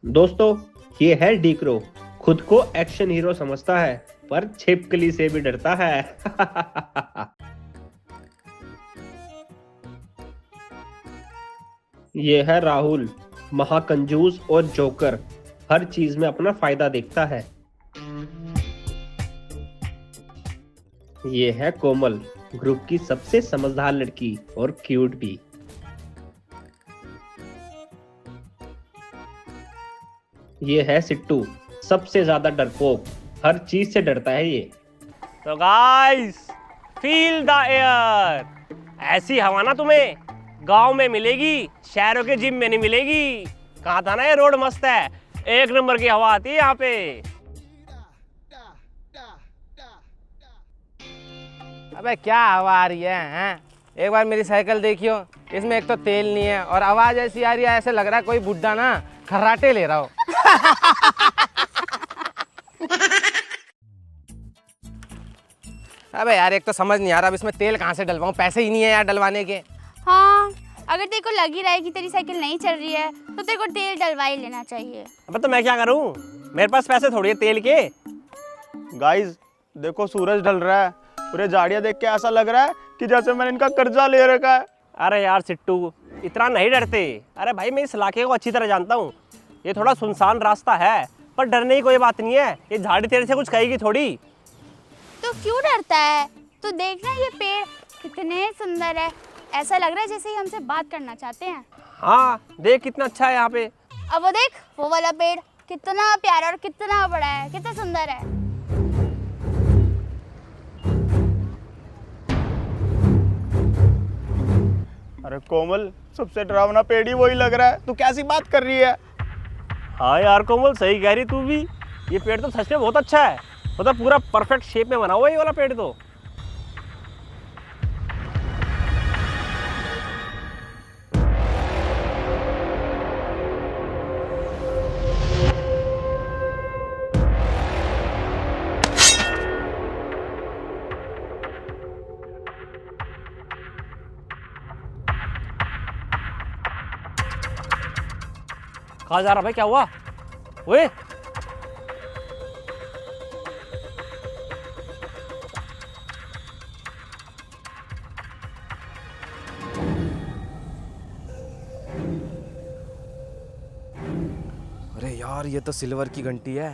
दोस्तों, ये है डीक्रो। खुद को एक्शन हीरो समझता है पर छिपकली से भी डरता है। ये है राहुल, महाकंजूस और जोकर। हर चीज में अपना फायदा देखता है। ये है कोमल, ग्रुप की सबसे समझदार लड़की और क्यूट भी। ये है सिट्टू, सबसे ज्यादा डरपोक। हर चीज से डरता है ये। तो गाइस, फील द एयर। ऐसी हवा ना तुम्हें गांव में मिलेगी, शहरों के जिम में नहीं मिलेगी। कहा था ना, ये रोड मस्त है, एक नंबर की हवा आती है यहाँ पे। अबे क्या हवा आ रही है हैं? एक बार मेरी साइकिल देखियो, इसमें एक तो तेल नहीं है और आवाज ऐसी आ रही है, ऐसे लग रहा है कोई बुड्ढा ना खर्राटे ले रहा हो। अबे यार, एक तो समझ नहीं आ रहा अब इसमें तेल कहाँ से डलवाऊं, पैसे ही नहीं है यार डलवाने के। हाँ, अगर तेरे को लग ही रहा है कि तेरी साइकिल नहीं चल रही है तो तेरे को तेल डलवा ही लेना चाहिए। अब तो मैं क्या करूं, मेरे पास पैसे थोड़ी है तेल के। गाइस देखो, सूरज ढल रहा है और ये झाड़ियाँ देख के ऐसा लग रहा है कि जैसे मैंने इनका कर्जा ले रखा है। अरे यार सिट्टू, इतना नहीं डरते। अरे भाई, मैं इस इलाके को अच्छी तरह जानता हूँ। ये थोड़ा सुनसान रास्ता है, पर डरने की कोई बात नहीं है। ये झाड़ी तेरे से कुछ कहेगी थोड़ी। तो क्यों डरता है? तो देखना, ये पेड़ कितने सुंदर है। ऐसा लग रहा है जैसे ही हमसे बात करना चाहते हैं। हाँ, देख कितना अच्छा है यहाँ पे। अब वो देख, वो वाला पेड़ कितना प्यारा और कितना बड़ा है, कितना सुंदर है। अरे कोमल, सबसे डरावना पेड़ ही वही लग रहा है। तू कैसी बात कर रही है? हाँ यार कोमल, सही कह रही तू भी। ये पेड़ तो सच में बहुत अच्छा है। मतलब पूरा परफेक्ट शेप में बना हुआ है ये वाला पेड़ तो। कहाँ जा रहा भाई, क्या हुआ? ओए, अरे यार, ये तो सिल्वर की घंटी है।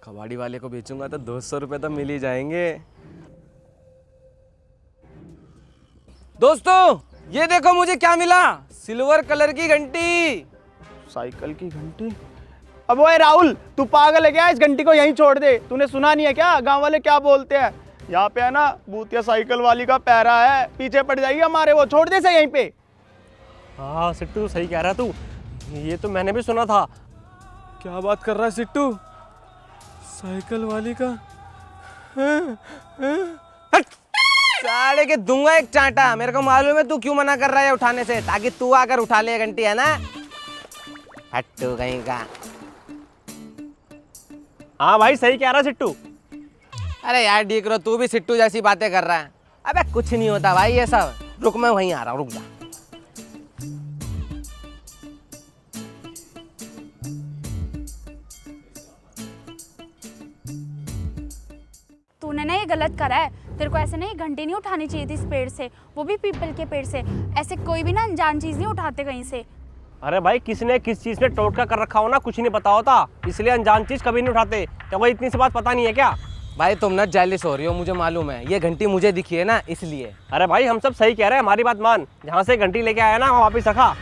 कबाड़ी वाले को बेचूंगा तो 200 रुपए तो मिल ही जाएंगे। दोस्तों, ये देखो मुझे क्या मिला, सिल्वर कलर की घंटी। साइकिल की घंटी? अब ओए राहुल, तू पागल है क्या? इस घंटी को यहीं छोड़ दे। तूने सुना नहीं है क्या गांव वाले क्या बोलते हैं? यहाँ पे है ना, भूतिया साइकिल वाली का पैरा है, पीछे पड़ जाएगी हमारे। वो छोड़ दे से यहीं पे। हाँ सिट्टू, सही कह रहा तू। ये तो मैंने भी सुना था। क्या बात कर रहा है सिट्टू? साइकिल वाली का? हट! साले के दूंगा एक चांटा। मेरे को मालूम है तू क्यों मना कर रहा है उठाने से, ताकि तू आकर उठा ले घंटी, है ना? हट्टू कहीं का। हाँ भाई, सही कह रहा सिट्टू। अरे यार डीकरो, तू भी सिट्टू जैसी बातें कर रहा है। अबे कुछ नहीं होता भाई ये सब। रुक, मैं वहीं आ रहा हूँ, रुक जा। तूने ना ये गलत करा है। तेरे को ऐसे नहीं घंटी नहीं उठानी चाहिए थी इस पेड़ से, वो भी पीपल के पेड़ से। ऐसे कोई भी ना अनजान चीज नहीं उठाते कहीं से। अरे भाई, किसने किस चीज में टोटका कर रखा हो ना, कुछ नहीं पता होता, इसलिए अनजान चीज कभी नहीं उठाते। तो कोई इतनी सी बात पता नहीं है क्या? भाई तुम ना जेलिस हो रही हो, मुझे मालूम है। ये घंटी मुझे दिखी है ना, इसलिए। अरे भाई, हम सब सही कह रहे हैं, हमारी बात मान। जहाँ से घंटी लेके आया ना, वहाँ वापिस रखा।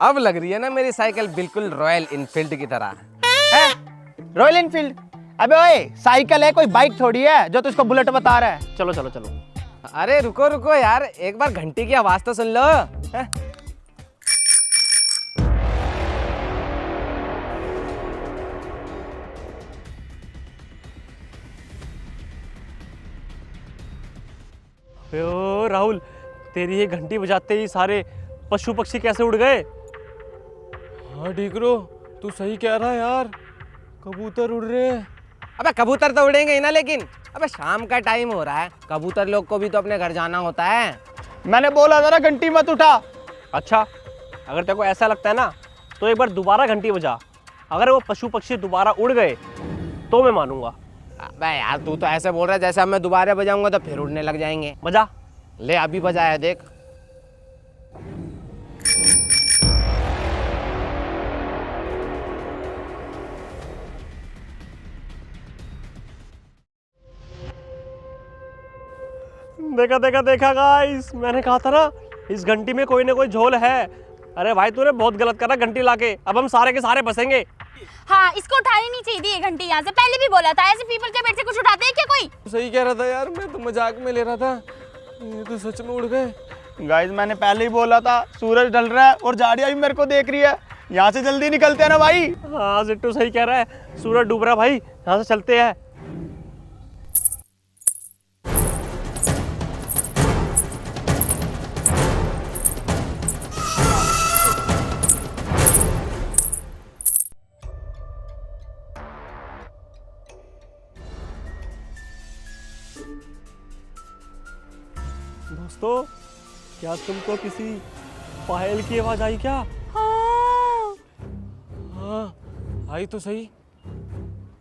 अब लग रही है ना मेरी साइकिल बिल्कुल रॉयल इनफील्ड की तरह। Royal Enfield? अबे ओए, साइकिल है, कोई बाइक थोड़ी है जो तुझको बुलेट बता रहा है। चलो चलो चलो। अरे रुको रुको यार, एक बार घंटी की आवाज तो सुन लो। ओ राहुल, तेरी ये घंटी बजाते ही सारे पशु पक्षी कैसे उड़ गए? हाँ डीकरो, तू सही कह रहा है यार, कबूतर उड़ रहे हैं। अबे कबूतर तो उड़ेंगे ही ना, लेकिन अबे शाम का टाइम हो रहा है, कबूतर लोग को भी तो अपने घर जाना होता है। मैंने बोला था ना घंटी मत उठा। अच्छा, अगर तेरे को ऐसा लगता है ना तो एक बार दोबारा घंटी बजा। अगर वो पशु पक्षी दोबारा उड़ गए तो मैं मानूंगा। अबे यार तू तो ऐसे बोल रहा है जैसे अब मैं दोबारा बजाऊंगा तो फिर उड़ने लग जाएंगे। बजा। ले अभी बजाया देख। देखा देखा देखा गाइस, मैंने कहा था ना इस घंटी में कोई ना कोई झोल है। अरे भाई तूने बहुत गलत करा घंटी लाके, अब हम सारे के सारे फंसेंगे। हाँ, इसको उठानी नहीं चाहिए ये घंटी यहाँ से, पहले भी बोला था। ऐसे पीपल के पेड़ से कुछ उठाते हैं क्या कोई? सही कह रहा था यार, मैं तो मजाक में ले रहा था, ये तो सच में उड़ गए। गाइस मैंने पहले ही बोला था, सूरज ढल रहा है और झाड़ियाँ भी मेरे को देख रही है। यहाँ से जल्दी निकलते हैं ना भाई। हाँ जिट्टू सही कह रहा है, सूरज डूब रहा है भाई, यहाँ से चलते हैं। दोस्तों, क्या तुमको किसी पायल की आवाज आई क्या? हाँ। हाँ आई तो सही।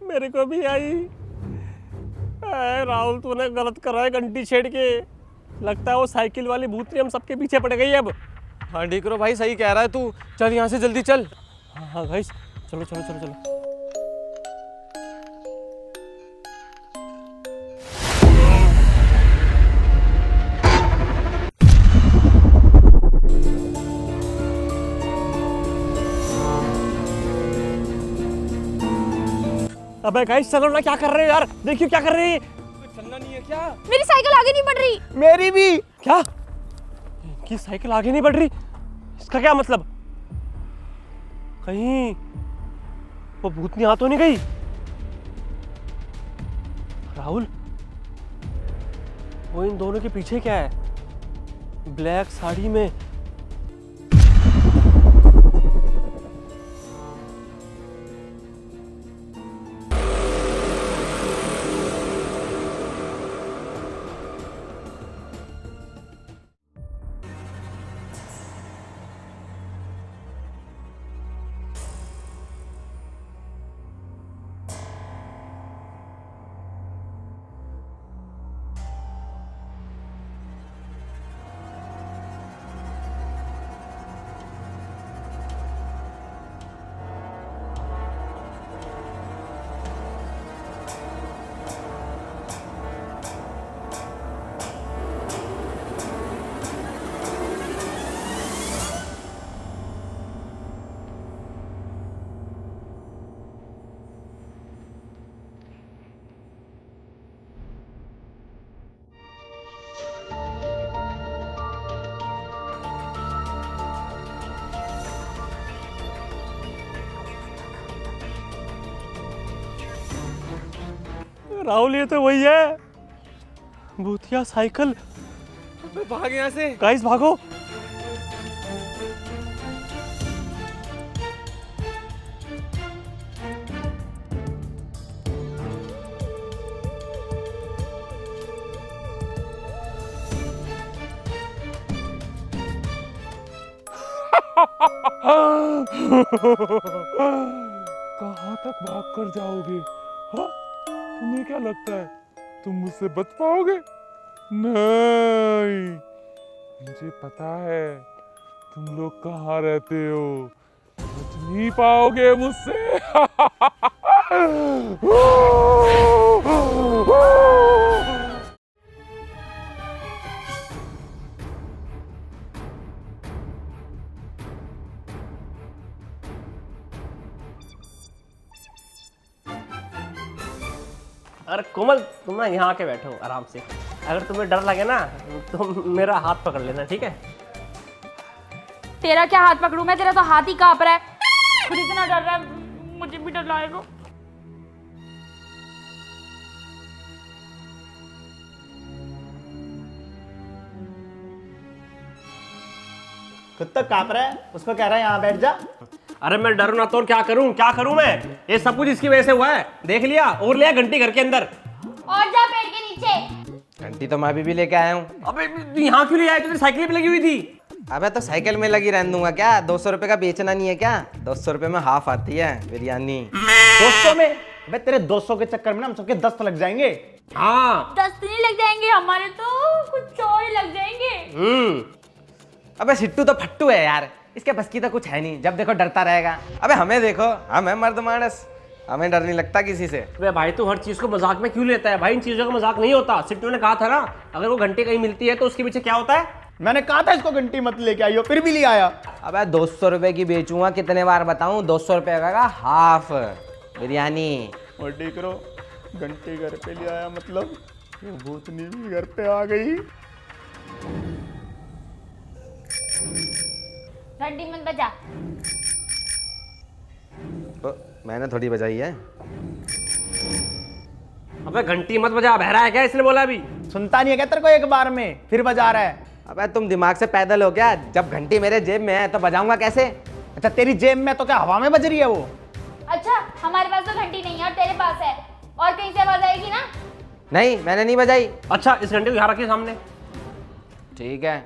मेरे को भी आई। राहुल तूने गलत करा है घंटी छेड़ के। लगता है वो साइकिल वाली भूतनी हम सबके पीछे पड़ गई अब। हाँ डीकरो भाई सही कह रहा है तू, चल यहाँ से जल्दी चल। हाँ हाँ गाइस, चलो चलो चलो चलो। अबे गाइस चलो ना, क्या कर रहे हो यार? देखियो क्या कर रहे हैं। चलना नहीं है क्या? मेरी साइकिल आगे नहीं बढ़ रही। मेरी भी। क्या? इनकी साइकिल आगे नहीं बढ़ रही? इसका क्या मतलब? कहीं वो भूतनी आ तो नहीं गई? राहुल, वो इन दोनों के पीछे क्या है? ब्लैक साड़ी में। राहुल ये तो वही है, भूतिया साइकिल। भाग यहाँ से। गाइस भागो। कहाँ तक भाग कर जाओगे? हाँ? तुम्हें क्या लगता है तुम मुझसे बच पाओगे? नहीं, मुझे पता है तुम लोग कहाँ रहते हो, बच नहीं पाओगे मुझसे। अरे कोमल, तुम ना यहाँ आके बैठो आराम से। अगर तुम्हें डर लगे ना तो मेरा हाथ पकड़ लेना, ठीक है? तेरा क्या हाथ पकड़ूं मैं? तेरा तो हाथ ही कांप रहा है। खुद इतना डर रहा है, मुझे भी डर लगेगा। खुद तक कांप रहा है, उसको कह रहा है यहाँ बैठ जा। अरे मैं डरू ना तो और क्या करूं मैं? ये सब कुछ इसकी वजह से हुआ है। देख लिया और लिया घंटी घर के अंदर। और जा पेड़ के नीचे। घंटी तो मैं भी लेके आया हूँ। अबे यहाँ क्यों ले आए? तेरी साइकिल पे लगी हुई थी। अबे तो साइकिल में लगी रहने दूंगा क्या? 200 रुपए का बेचना नहीं है क्या? 200 रुपए में हाफ आती है बिरयानी। 200 में? अबे तेरे 200 के चक्कर में ना हम सबके 10 लग जाएंगे। हाँ 10 नहीं लग जाएंगे हमारे, तो कुछ और ही लग जाएंगे। अबे सिट्टू तो फट्टू है यार, इसके बस की तो कुछ है नहीं, जब देखो डरता रहेगा। अबे हमें देखो, हम है मर्द मानस, हमें डर नहीं लगता किसी से। अबे भाई तू हर चीज को मजाक में क्यों लेता है भाई? इन चीजों का मजाक नहीं होता। सिट्टू ने कहा था ना, अगर वो घंटे कहीं मिलती है तो उसके पीछे क्या होता है? मैंने कहा था इसको घंटी मत लेके आइयो, फिर भी ले आया। अबे 200 रुपए की बेचूंगा, कितने बार बताऊं? 200 रुपए का हाफ बिरयानी। और ठीक करो, घंटी घर पे ले आया मतलब ये भूतनी भी घर पे आ गई। घंटी मत बजा। तो मैंने थोड़ी बजाई है। अबे घंटी मत बजा, बहरा है क्या? इसने बोला अभी। सुनता नहीं है क्या तेरे को? एक बार में फिर बजा रहा है। अबे तुम दिमाग से पैदल हो क्या? जब घंटी मेरे जेब में है तो बजाऊंगा कैसे? अच्छा तेरी जेब में तो क्या हवा में बज रही है वो? अच्छा हमारे पास तो घंटी नहीं है और तेरे पास है, और कहीं से आवाज आएगी ना। नहीं मैंने नहीं बजाई। अच्छा इस घंटे को यहाँ रखिए सामने। ठीक है,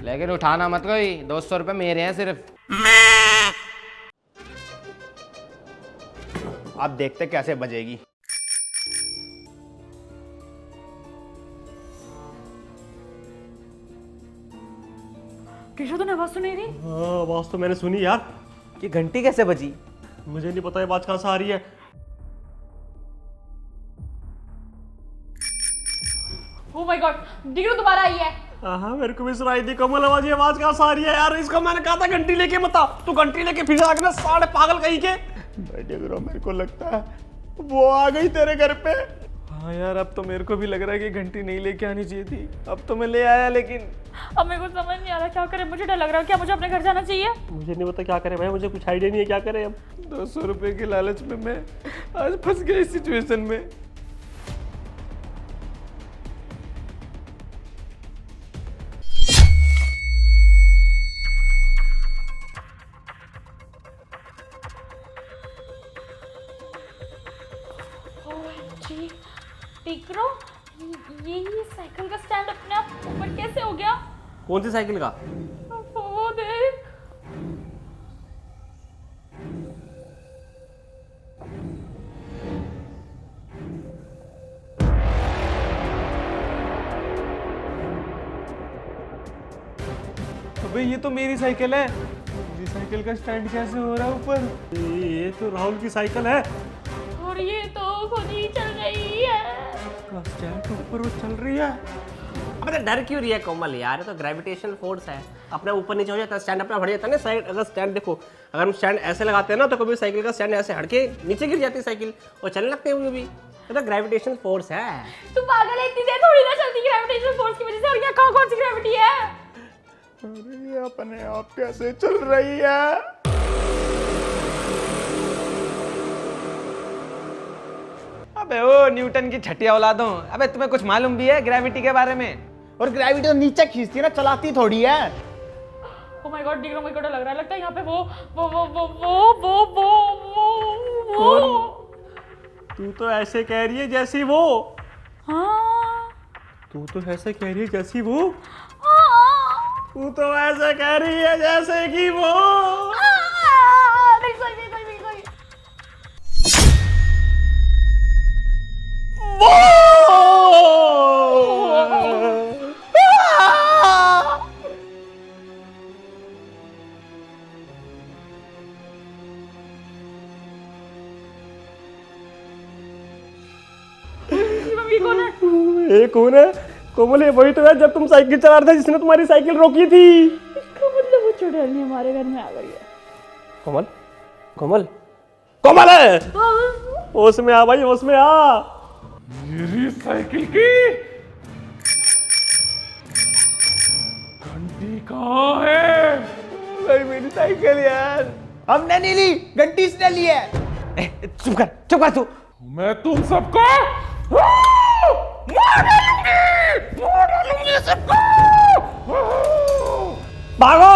लेकिन उठाना मत कोई, 200 रुपए मेरे हैं सिर्फ। आप देखते कैसे बजेगी। केशव तूने आवाज सुनी थी? हाँ आवाज तो मैंने सुनी यार। ये घंटी कैसे बजी? मुझे नहीं पता ये आवाज कहाँ से आ रही है। ओह माय गॉड, डिग्रो दोबारा आई है। हाँ मेरे को भी सुनाई थी कमल आवाज। ये आवाज कहाँ से आ रही है यार? इसको मैंने कहा था घंटी लेके बता, तू घंटी लेके फिर आ गया। साढ़े पागल कहीं के। मेरे को लगता है वो आ गई तेरे घर पे। हाँ यार, अब तो मेरे को भी लग रहा है कि घंटी नहीं लेके आनी चाहिए थी। अब तो मैं ले आया, लेकिन अब मेरे को समझ नहीं आ रहा क्या करे। मुझे डर लग रहा है, क्या मुझे अपने घर जाना चाहिए? मुझे नहीं पता क्या करे भाई, मुझे कुछ आइडिया नहीं है क्या करे अब। 200 रुपए के लालच में मैं आज फंस गया इस सिचुएशन में। जी डिग्रो, ये साइकिल का स्टैंड अपने आप ऊपर कैसे हो गया? कौन सी साइकिल का? वो देख। अबे ये तो मेरी साइकिल है। मेरी साइकिल का स्टैंड कैसे हो रहा है ऊपर? ये तो राहुल की साइकिल है। और ये तो खुद ही चल रही है। स्टैंड ऊपर वो चल रही है। अबे तो डर क्यों रही है कोमल यार? ये तो ग्रेविटेशनल फोर्स है, अपने ऊपर नीचे हो जाता है, स्टैंड अपना बढ़ जाता है ना। साइड अगर स्टैंड देखो, अगर हम स्टैंड ऐसे लगाते हैं ना तो कभी साइकिल का स्टैंड ऐसे हट के नीचे गिर जाती है साइकिल और चलने लगते हैं भी। ये तो ग्रेविटेशनल फोर्स है। तू पागल है, इतनी देर थोड़ी ना चलती ग्रेविटेशनल फोर्स की वजह से। और क्या कौन सी ग्रेविटी है? अरे ये अपने आप कैसे चल रही है? अबे ओ न्यूटन की छठिया औलादों, अबे तुम्हें कुछ मालूम भी है ग्रेविटी के बारे में? और ग्रेविटी तो नीचे खींचती है ना, चलाती थोड़ी है। ओह माय गॉड डिग्रो, मेरे को डर लग रहा है। लगता है यहाँ पे वो तू तो ऐसे कह रही है जैसी वो। हाँ तू तो ऐसे कह रही है जैसी वो। हाँ तू तो ऐसे कह रही है जैसे कि वो। बिल्कुल बिल्कुल बिल्कुल। ये कौन है? ये कौन है? कोमल ये वही तो है जब तुम साइकिल चला रहे थे जिसने तुम्हारी साइकिल रोकी थी। इसका मतलब वो चुड़ैल हमारे घर में आ गई है। कोमल कोमल कोमल है। होश में आ भाई, होश में आ। मेरी साइकिल की घंटी कहाँ है? भाई मेरी साइकिल यार, हमने नहीं ली, घंटी इसने ली है। चुप कर तू। मैं तुम सबको मार डालूंगी सबको। भागो।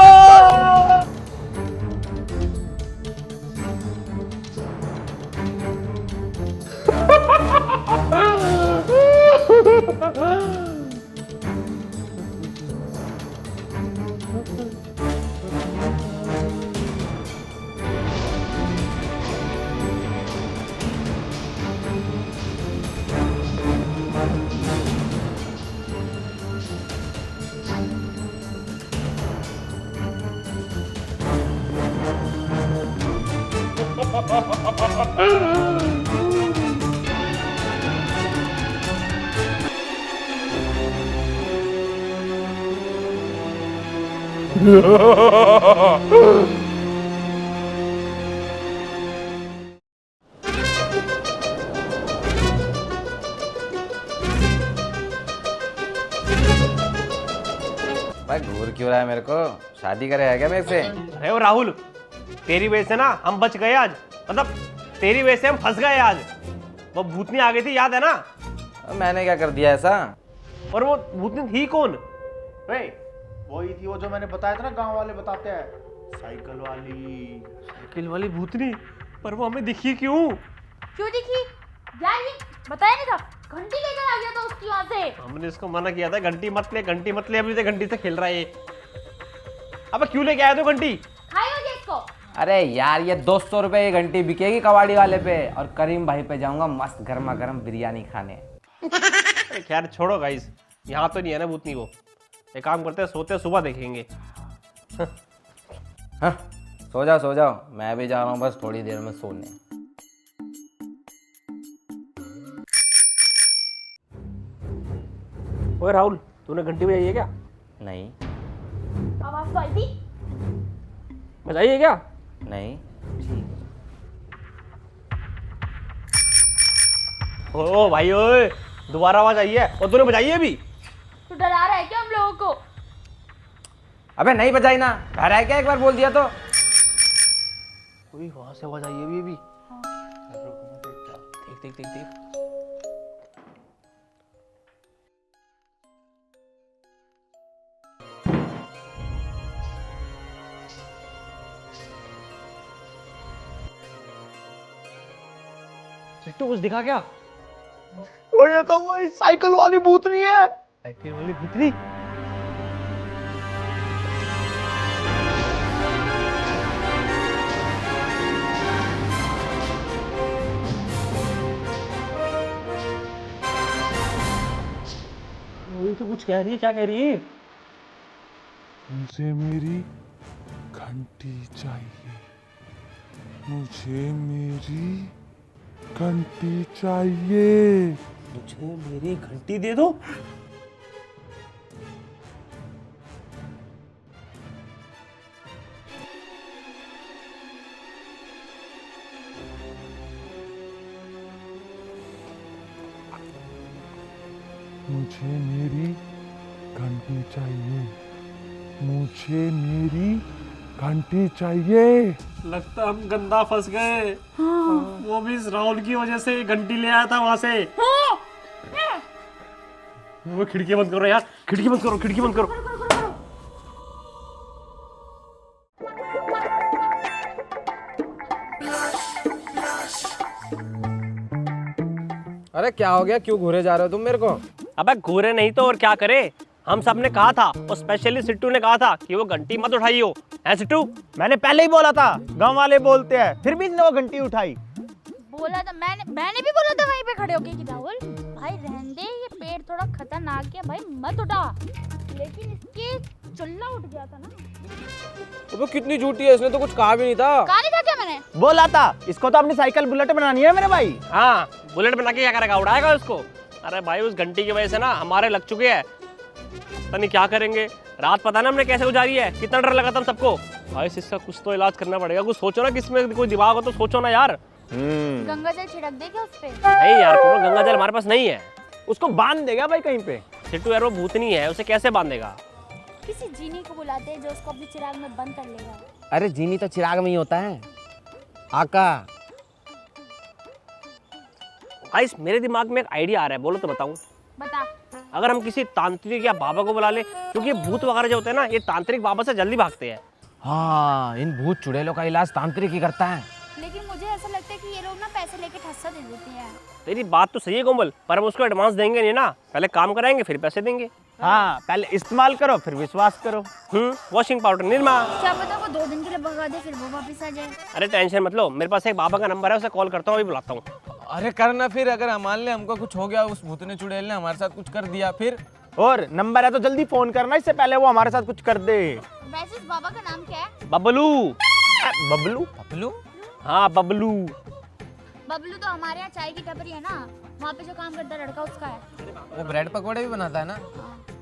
भाई घूर क्यों रहा है मेरे को? शादी करेगा क्या मेरे से? अरे ओ राहुल, तेरी वजह से ना हम बच गए आज, मतलब तेरी वजह से हम फंस गए आज। वो भूतनी आ गई थी, याद है ना? मैंने क्या कर दिया ऐसा? और वो भूतनी थी कौन? वही थी वो जो मैंने बताया था ना, गांव वाले बताते हैं, साइकिल वाली। साइकिल वाली भूतनी। पर वो हमें दिखी क्यों? क्यों दिखी यार? ये बताया नहीं था, घंटी लेकर आ गया था उसकी वहां से। हमने इसको मना किया था, घंटी मत ले, घंटी मत ले। अभी से घंटी से खेल रहा है ये। अब क्यों लेके आया तू घंटी? खाएगा इसको? अरे यार ये 200 रुपए की घंटी बिकेगी कबाड़ी वाले पे, और करीम भाई पे जाऊंगा मस्त गर्मा गर्म बिरयानी खाने। अरे खैर छोड़ो गाइस, यहाँ तो नहीं है ना भूतनी वो। एक काम करते हैं, सोते सुबह देखेंगे। हाँ सो जाओ, मैं भी जा रहा हूँ बस थोड़ी देर में सोने। ओए राहुल, तूने घंटी बजाई है क्या? नहीं आवाज तो आई थी। बजाई है क्या? नहीं। ओ भाई ओए, दोबारा आवाज आई है और तूने बजाई है अभी? तो डरा रहा है क्या हम लोगों को? अबे नहीं बजाई ना, घर है क्या? एक बार बोल दिया तो। कोई वहां से आवाज आई है अभी। देख देख देख देख। सिट्टू कुछ दिखा क्या? वो ये तो वही साइकिल वाली भूतनी है। साइकिल वाली भूतनी? वही तो कुछ कह रही है, क्या कह रही है? मुझे मेरी घंटी चाहिए, मुझे मेरी घंटी चाहिए। मुझे मेरी घंटी दे दो। मुझे मेरी घंटी चाहिए, मुझे मेरी घंटी चाहिए। लगता हम गंदा फंस गए। वो भी इस राहुल की वजह से घंटी ले आया था वहां से। वो खिड़की बंद करो यार, खिड़की बंद करो, खिड़की बंद करो। अरे क्या हो गया, क्यों घूरे जा रहे हो तुम मेरे को? अबे घूरे नहीं तो और क्या करे? हम सब ने कहा था, और स्पेशली सिट्टू ने कहा था कि वो घंटी मत उठाइयो। है सिट्टू? मैंने पहले ही बोला था, गांव वाले बोलते हैं, फिर भी इसने वो घंटी उठाई। बोला था मैंने भी बोला था वहीं पे खड़े होके कि राहुल भाई रहने दे, ये पेड़ थोड़ा खतरनाक है भाई, मत उठा। लेकिन इसके चुल्ला उठ गया था ना। वो कितनी झूठी है, इसने तो कुछ कहा भी नहीं था। कहा नहीं था क्या मैंने? बोला था, इसको तो अपनी साइकिल बुलेट बनानी है मेरे भाई। हाँ, बुलेट बना के क्या करेगा, उड़ाएगा उसको? अरे भाई उस घंटी की वजह से ना हमारे लग चुके हैं, पता नहीं क्या करेंगे। रात पता ना हमने कैसे गुजारी है, कितना डर लगा था हम सबको। भाई इसका कुछ तो इलाज करना पड़ेगा। कुछ सोचो ना, किसमें कोई दिमाग हो तो सोचो ना यार। गंगा जल छिड़क दे क्या उस पे? नहीं यार, गंगा जल हमारे पास नहीं है। उसको बांध देगा भाई कहीं पे। सिट्टू यार वो भूतनी है, उसे कैसे बांधेगा? किसी जीनी को बुलाते हैं जो उसको अपने चिराग में बंद कर लेगा। अरे जीनी तो चिराग में ही होता है आका। गाइस मेरे दिमाग में एक आइडिया आ रहा है, बोलो तो बताऊं। बता। अगर हम किसी तांत्रिक या बाबा को बुला ले, क्योंकि ये भूत वगैरह जो होते हैं ना, ये तांत्रिक बाबा से जल्दी भागते हैं। हाँ, इन भूत चुड़ैलों का इलाज तांत्रिक ही करता है। लेकिन मुझे ऐसा लगता है कि ये लोग ना पैसे लेके ठस्सा दे देते हैं। तेरी बात तो सही है कोमल, पर हम उसको एडवांस देंगे नहीं ना, पहले काम कराएंगे फिर पैसे देंगे। हाँ, पहले इस्तेमाल करो फिर विश्वास करो। Washing powder Nirma. क्या पता वो 2 दिन के लिए भगा दे, फिर वो वापस आ जाए। अरे टेंशन मत लो, मेरे पास एक बाबा का नंबर है, उसे कॉल करता हूँ, अभी बुलाता हूँ। अरे करना फिर, अगर मान ले हमको कुछ हो गया, उस भूतने चुड़ैल ने हमारे साथ कुछ कर दिया फिर। और नंबर है तो जल्दी फोन करना, इससे पहले वो हमारे साथ कुछ कर दे। वैसे इस बाबा का नाम क्या है? बबलू। बबलू? बबलू? हाँ बबलू। बबलू तो हमारे यहाँ चाय की टपरी है ना, वहाँ पे जो काम करता लड़का उसका है। वो ब्रेड पकौड़े भी बनाता है ना।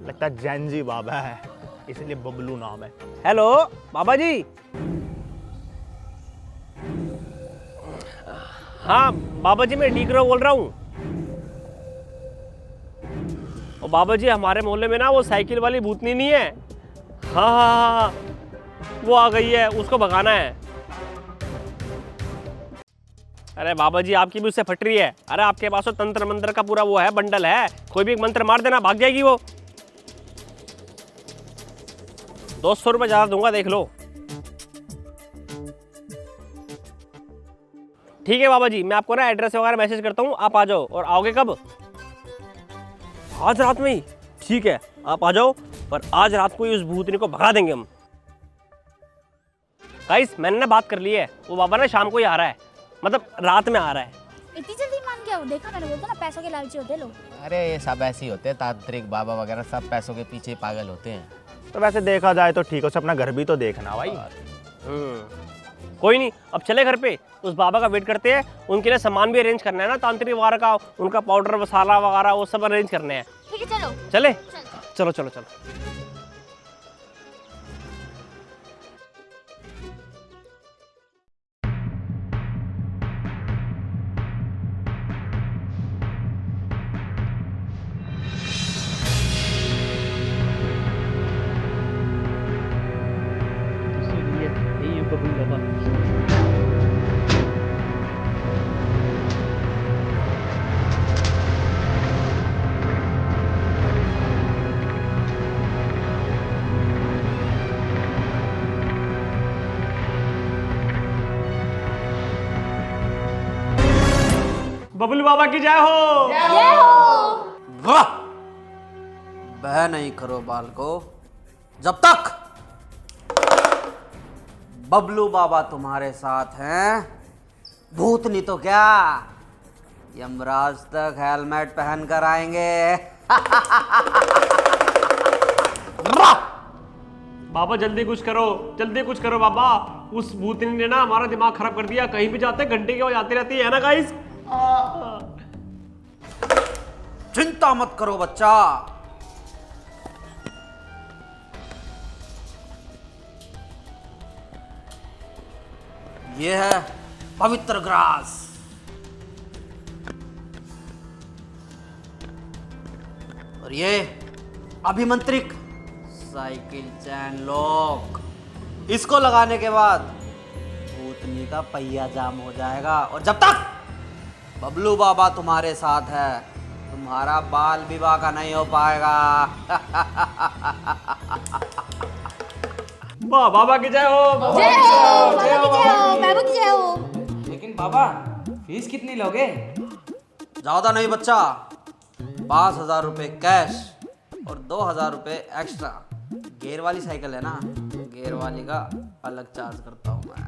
लगता है जैनजी बाबा है। इसलिए बबलू नाम है। हेलो बाबा जी। हाँ बाबा जी, मैं डीकरो बोल रहा हूँ। और बाबा जी, हमारे मोहल्ले में ना वो साइकिल वाली भूतनी नहीं है। हाँ हाँ हाँ, वो आ गई है, उसको भगाना है। अरे बाबा जी, आपकी भी उससे फट रही है। अरे आपके पास तो तंत्र मंत्र का पूरा वो है, बंडल है। कोई भी एक मंत्र मार देना, भाग जाएगी वो। 200 रुपये ज्यादा दूंगा, देख लो। ठीक है बाबा जी, मैं आपको ना एड्रेस वगैरह मैसेज करता हूँ, आप आ जाओ। और आओगे कब? आज रात में ही? ठीक है, आप आ जाओ। पर आज रात को ही उस भूतनी को भगा देंगे हम। गाइस, मैंने ना बात कर ली है, वो बाबा ना शाम को ही आ रहा है, मतलब रात में आ रहा है। इतनी जल्दी मान गया? वो देखा मैंने, बोलता ना पैसों के लालची होते लोग। अरे ये सब ऐसे ही होते हैं, तांत्रिक बाबा वगैरह सब पैसों के पीछे पागल होते हैं। तो वैसे देखा जाए तो ठीक है, उसे अपना घर भी तो देखना भाई। कोई नहीं, अब चले घर पे, उस बाबा का वेट करते हैं। उनके लिए सामान भी अरेंज करना है ना, तांत्रिक वगैरह का, उनका पाउडर मसाला वगैरह वो सब अरेंज करने हैं। ठीक है चलो। चले? चल। चलो चलो चलो। बबलू बाबा की जय हो। वाह! बह नहीं करो बाल को। जब तक बबलू बाबा तुम्हारे साथ हैं, भूतनी तो क्या, यमराज तक हेलमेट पहन कर आएंगे। बाबा जल्दी कुछ करो, जल्दी कुछ करो बाबा। उस भूतनी ने ना हमारा दिमाग खराब कर दिया। कहीं भी जाते घंटे की आवाज आती रहती है ना गाइस। चिंता मत करो बच्चा, ये है पवित्र ग्रास। और ये अभिमंत्रिक साइकिल चैन लॉक। इसको लगाने के बाद भूतनी का पहिया जाम हो जाएगा। और जब तक बबलू बाबा तुम्हारे साथ है, तुम्हारा बाल विवाह का नहीं हो पाएगा। वाह, बाबा की जय हो। जय हो बाबा की जय हो, बाबू की जय हो। लेकिन बाबा, फीस कितनी लोगे? ज्यादा नहीं बच्चा, 5,000 रुपये कैश और 2,000 रुपये एक्स्ट्रा। गेयर वाली साइकिल है ना, गेयर वाली का अलग चार्ज करता हूँ मैं।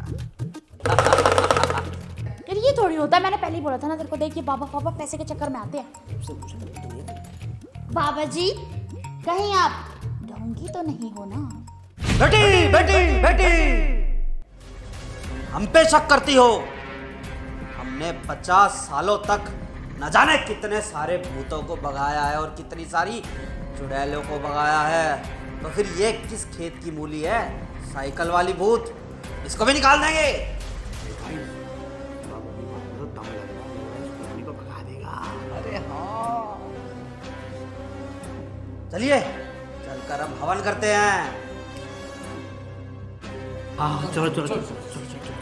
यार ये थोड़ी होता है, मैंने पहले ही बोला था ना तेरे को। देखिए बाबा पापा पैसे के चक्कर में आते हैं। बाबा जी, कहीं आप ढोंगी तो नहीं हो ना? बेटी बेटी बेटी, हम पे शक करती हो? हमने 50 सालों तक न जाने कितने सारे भूतों को भगाया है और कितनी सारी चुड़ैलों को भगाया है। तो फिर ये किस खेत की मूली है? साइकिल वाली भूत, इसको भी निकाल देंगे। अरे हाँ, चलिए चलकर हम हवन करते हैं। हाँ चलो चलो चलो चलो चलो चलो।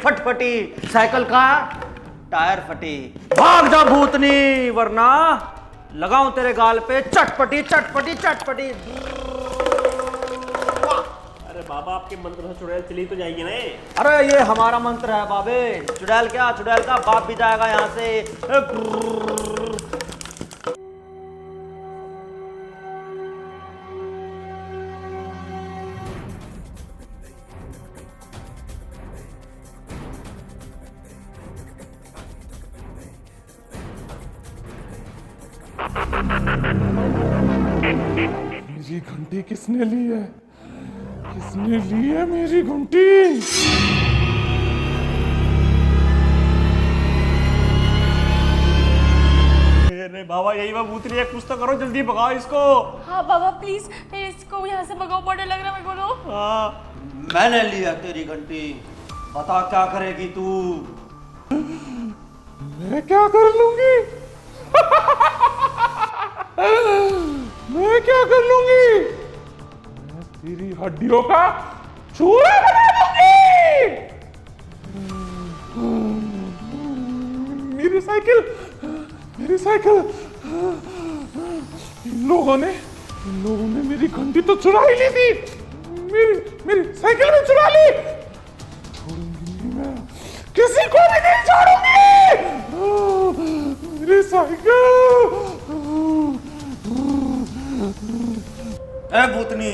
फटफटी साइकिल का टायर फटी। भाग जा भूतनी, वरना लगाऊं तेरे गाल पे चटपटी चटपटी चटपटी। अरे बाबा, आपके मंत्र से चुड़ैल चली तो जाएगी ना? अरे ये हमारा मंत्र है बाबे, चुड़ैल क्या, चुड़ैल का बाप भी जाएगा यहाँ से। मेरी घंटी किसने ली है? किसने ली है मेरी घंटी? अरे बाबा यही वो भूतनी है, कुछ तो करो, जल्दी भगाओ इसको। हाँ बाबा प्लीज इसको यहाँ से भगाओ, बड़ा लग रहा है मेरे को तो। हाँ मैंने लिया तेरी घंटी, बता क्या करेगी तू? मैं क्या कर लूंगी? मैं क्या कर लूंगी? मैं तेरी हड्डियों का चूरा बना दूंगी। मेरी साइकिल, मेरी साइकिल। इन लोगों ने मेरी घंटी तो चुरा ही ली थी, मेरी साइकिल भी चुरा ली। छोड़ूंगी नहीं मैं, किसी को भी नहीं छोड़ूंगी। मेरी साइकिल। ए भूतनी,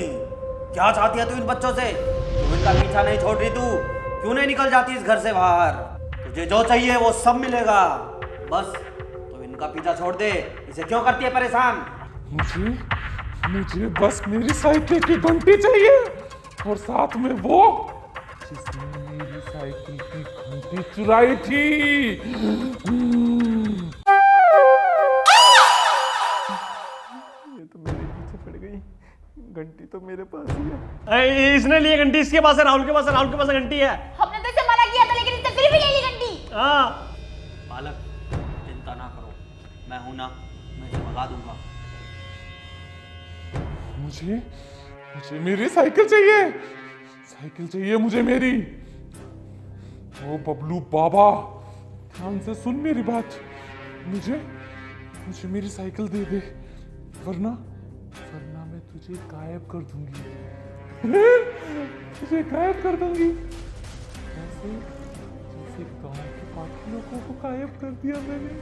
क्या चाहती है तू इन बच्चों से? तू इनका पीछा नहीं छोड़ रही, तू क्यों नहीं निकल जाती इस घर से बाहर? तुझे जो चाहिए वो सब मिलेगा, बस तो इनका पीछा छोड़ दे। इसे क्यों करती है परेशान? मुझे बस मेरी साइकिल की घंटी चाहिए, और साथ में वो जिसने मेरी साइकिल की घंटी चुराई थी। ये तो मेरे पीछे पड़ गई, घंटी तो मेरे पास ही है। इसने लिए घंटी, इसके पास है, राहुल के पास है, राहुल के पास घंटी है। हमने तो इसे मना किया था लेकिन इसने फिर भी ले ली घंटी। हाँ बालक चिंता ना करो, मैं हूं ना, मैं इसे भगा दूंगा। मुझे मेरी साइकिल चाहिए, साइकिल चाहिए मुझे मेरी। ओ बबलू बाबा, ध्यान से सुन मेरी बात। मुझे मेरी साइकिल दे दे, वरना मैं तुझे गायब कर दूंगी। तुझे गायब कर दूंगी, जैसे गांव के बाकी लोगों को गायब कर दिया मैंने।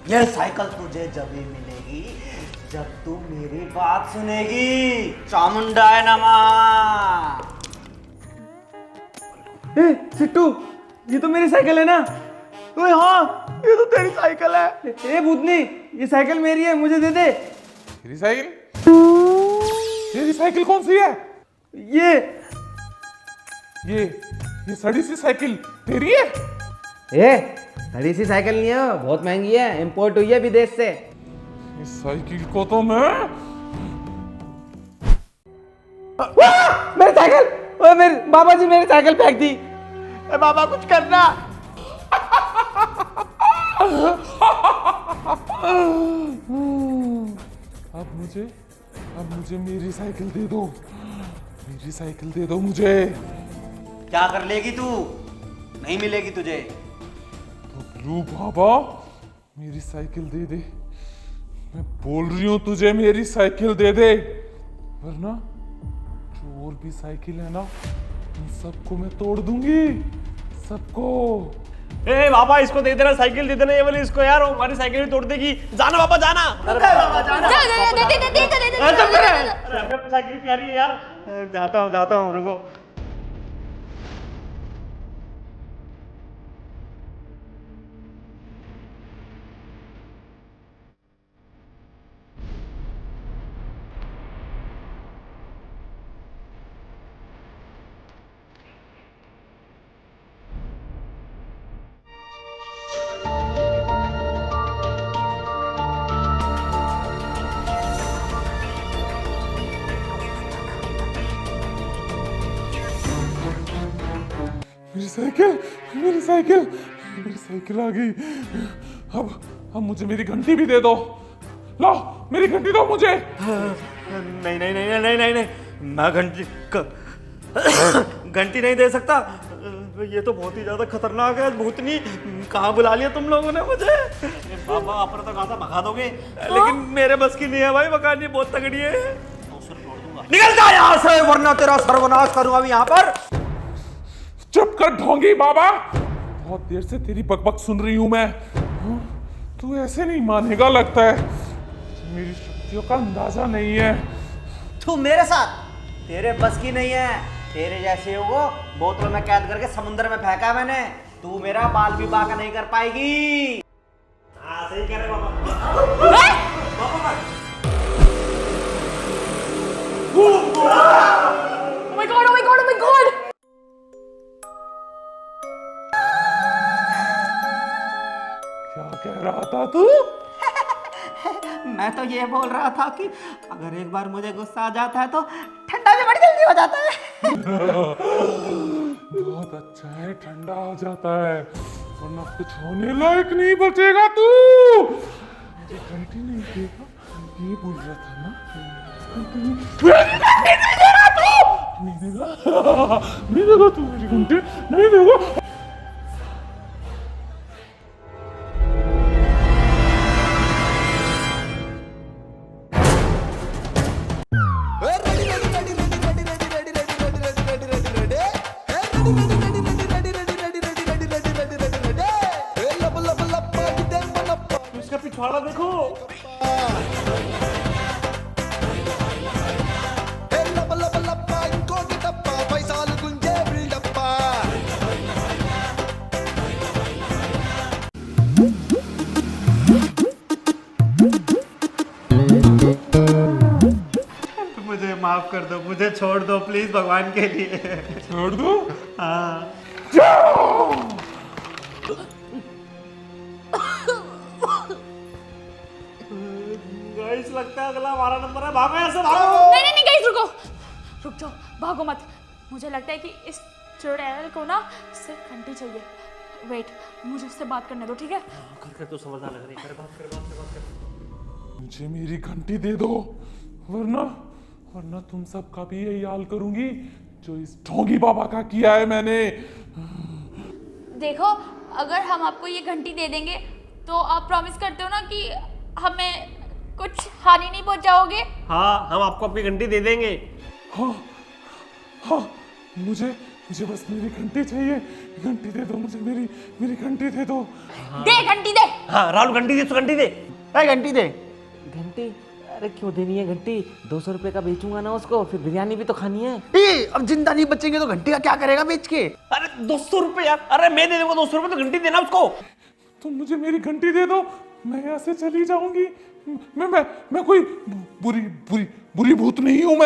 ये साइकिल तुझे जब भी मिलेगी जब तू मेरी बात सुनेगी। चामुंडाय नमः। ए सिट्टू, ये तो मेरी साइकिल है ना? ओए हाँ, ये तो तेरी साइकिल है। ए भूतनी, ये साइकिल मेरी है, मुझे दे दे। तेरी साइकिल? तेरी साइकिल कौन सी है? ये सड़ी सी साइकिल तेरी है? बड़ी सी साइकिल नहीं है, बहुत महंगी है, इंपोर्ट हुई है विदेश से। इस साइकिल को तो मैं मेरी साइकिल! ओए मेरे बाबा जी, मेरी साइकिल फेंक दी। ए बाबा कुछ करना। अब मुझे मेरी साइकिल दे दो, मेरी साइकिल दे दो मुझे। क्या कर लेगी तू? नहीं मिलेगी तुझे। तो ब्लू बाबा, मेरी साइकिल दे दे। मैं बोल रही हूं तुझे, मेरी साइकिल दे दे, वरना जो और भी साइकिल है ना, उन सबको मैं तोड़ दूंगी, सबको। ए बाबा, इसको दे देना, साइकिल दे देना ये वाली इसको यार, हमारी साइकिल भी तोड़ देगी। जाना बाबा, जाना। अरे साइकिल प्यारी है यार। जाता हूँ रुको। मेरी साइकिल आ गई। अब मुझे मेरी घंटी भी दे दो। लो, मेरी घंटी दो मुझे। नहीं, मैं घंटी नहीं दे सकता। ये तो बहुत ही ज्यादा खतरनाक है। भूतनी, कहाँ बुला लिया तुम लोगों ने मुझे? बाबा, अपना तो कहा भगा दोगे, लेकिन मेरे बस की नहीं है भाई, भगानी बहुत तगड़ी है। निकल जा यहाँ से, वरना तेरा सर्वनाश करूंगा अभी यहाँ पर। चुप कर ढोंगी बाबा, बहुत देर से तेरी बकबक सुन रही हूं मैं। तू ऐसे नहीं मानेगा लगता है, मेरी शक्तियों का अंदाजा नहीं है। तू मेरे साथ, तेरे बस की नहीं है। तेरे जैसे हो वो बोतल में कैद करके समुद्र में फेंका मैंने। तू मेरा बाल विवाह का नहीं कर पाएगी। हाँ सही कह रहे बाबा। Oh my god, oh my god, oh my god! क्या कह रहा था तू? मैं तो ये बोल रहा था कि अगर एक बार मुझे गुस्सा आ जाता है तो ठंडा भी बड़ी जल्दी हो जाता है। बहुत अच्छा है, ठंडा हो जाता है, वरना कुछ होने लायक नहीं बचेगा तू। मुझे घंटी नहीं देगा, ये बोल रहा था ना? नहीं देगा तू मेरी घंटी, नहीं देगा। इसका पिछवाड़ा देखो। मुझे माफ कर दो, मुझे छोड़ दो प्लीज, भगवान के लिए। छोड़ दो। हाँ। गाइस लगता है अगला हमारा नंबर है। भागो यहाँ से, भागो। नहीं नहीं नहीं गाइस, रुको, रुक जाओ, भागो मत। मुझे लगता है कि इस चुड़ैल को ना सिर्फ घंटी चाहिए। वेट, मुझे उससे बात करने दो, ठीक है? कर तू समझदार लग रही है। कर बात कर। मुझे मेरी घंटी दे दो, वरना तुम सबका भी यही हाल करूंगी जो इस ढोंगी बाबा का किया है मैंने। देखो, अगर हम आपको ये घंटी दे देंगे तो आप प्रॉमिस करते हो ना कि हमें कुछ हानि नहीं पहुंचाओगे? हाँ, हम आपको अपनी घंटी दे देंगे। हाँ हाँ, मुझे बस मेरी घंटी चाहिए। घंटी दे दो मुझे, मेरी घंटी दे दो। दे घंटी दे। हाँ राहुल, घंटी दे, तो घंटी दे। घंटी दे। घंटी? अरे क्यों देनी है घंटी? 200 रुपए का बेचूंगा ना उसको, फिर बिरयानी भी तो खानी है। अब जिंदा नहीं बचेंगे तो घंटी का क्या करेगा बेच के? अरे 200 रुपए यार। अरे मैं दे दूंगा 200 रुपए, तो घंटी देना उसको। तुम मुझे मेरी घंटी दे दो, मैं यहाँ से चली जाऊंगी। मैं कोई बुरी भूत नहीं हूँ।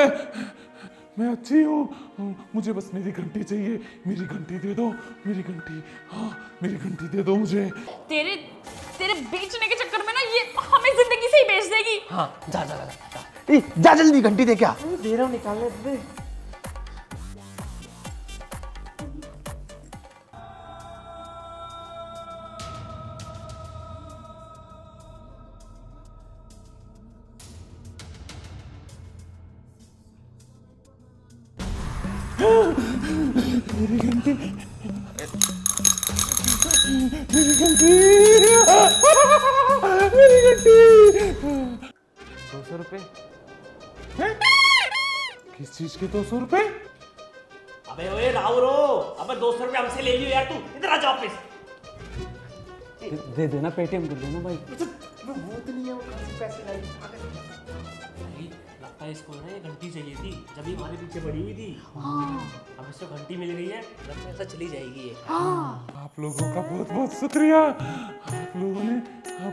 मैं अच्छी हूँ। मुझे बस मेरी घंटी चाहिए। मेरी घंटी दे दो, मेरी घंटी। हाँ, मेरी घंटी दे दो मुझे। तेरे बेचने के चक्कर में ना ये हमें जिंदगी से ही बेच देगी। हाँ जा। जा जल्दी, घंटी दे। क्या दे रहा हूँ, निकालने दे। मेरी घंटी, मेरी घंटी, मेरी घंटी। 200 रुपए? किस चीज के 200 रुपए? अबे ओए राहुल, अबे 200 रुपए हमसे ले लियो यार। तू इधर आ जा वापस। दे देना, पेटीएम कर देना भाई। लगता है इसको ना ये घंटी चाहिए थी, जब ये हमारे पीछे पड़ी हुई थी। अब इसको घंटी मिल गई है, लगता है ऐसा चली जाएगी ये। आप लोगों का बहुत बहुत शुक्रिया। आप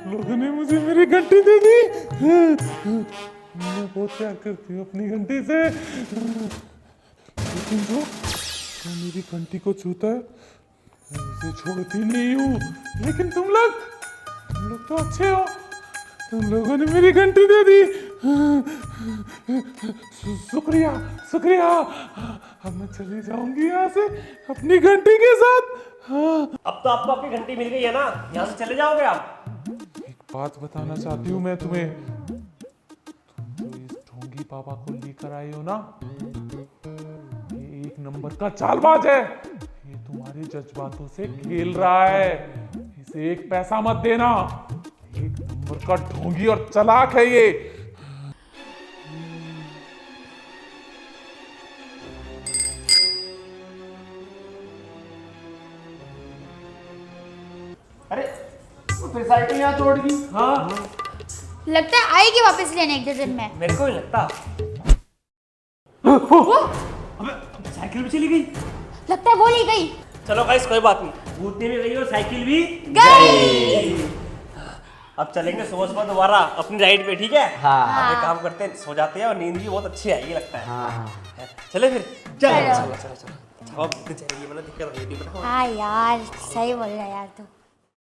लोगों ने मुझे मेरी घंटी दे दी। मैं बहुत प्यार करती हूँ अपनी घंटी से, लेकिन जो मेरी घंटी को छूता है मैं उसे छोड़ती नहीं हूँ। लेकिन तुम लोग तो अच्छे हो, तुम लोगों ने मेरी घंटी दे दी। शुक्रिया। अब मैं चली जाऊंगी यहाँ से अपनी घंटी के साथ। अब तो आपको अपनी घंटी मिल गई है ना, यहाँ से चले जाओगे आप। एक बात बताना चाहती हूँ मैं तुम्हें। तुम जो इस ढोंगी बाबा को लेकर आए हो ना, ये एक नंबर का चालबाज है। ये तुम्हारे जज्बातों से खेल रहा है। इसे एक पैसा मत देना। एक नंबर का ढोंगी और चालाक है ये। अरे फिर साइकिल यहाँ छोड़ दी। हाँ लगता है आएगी वापस लेने एक दो दिन में। मेरे को ही लगता। वो अबे साइकिल भी चली गई। लगता है वो ले गई। चलो गाइस कोई बात नहीं, भूतनी भी गई और साइकिल भी गई। अब चलेंगे सुबह सुबह दोबारा अपनी राइड पे, ठीक है? हाँ। अब एक काम करते हैं, सो जाते हैं और नींद भी बहुत अच्छी आएगी लगता है। हाँ। चले फिर। चलो। चलो चलो चलो। अब चलेगी, मतलब दिक्कत हो रही थी। हाँ यार, सही बोल रहा है यार तू।